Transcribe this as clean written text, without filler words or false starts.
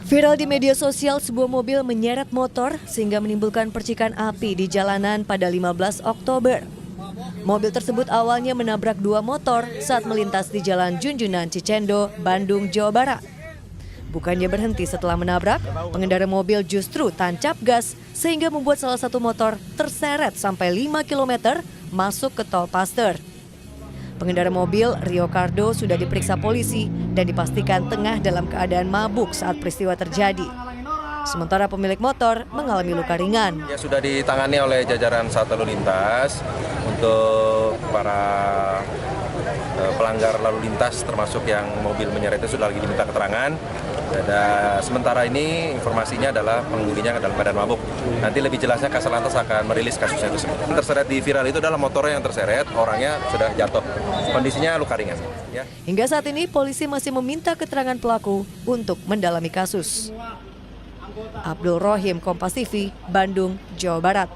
Viral di media sosial, sebuah mobil menyeret motor sehingga menimbulkan percikan api di jalanan pada 15 Oktober. Mobil tersebut awalnya menabrak dua motor saat melintas di Jalan Junjunan Cicendo, Bandung, Jawa Barat. Bukannya berhenti setelah menabrak, pengendara mobil justru tancap gas sehingga membuat salah satu motor terseret sampai 5 km masuk ke tol Paster. Pengendara mobil, Rio Cardo, sudah diperiksa polisi dan dipastikan tengah dalam keadaan mabuk saat peristiwa terjadi. Sementara pemilik motor mengalami luka ringan. Ya, sudah ditangani oleh jajaran Sat Lalu Lintas untuk para pelanggar lalu lintas termasuk yang mobil menyeret itu sudah lagi diminta keterangan. Dan sementara ini informasinya adalah pengemudinya dalam keadaan mabuk. Nanti lebih jelasnya Kasat Lantas akan merilis kasusnya tersebut. Terseret di viral itu adalah motornya yang terseret, orangnya sudah jatuh. Kondisinya luka ringan. Ya. Hingga saat ini polisi masih meminta keterangan pelaku untuk mendalami kasus. Abdul Rohim, Kompas TV, Bandung, Jawa Barat.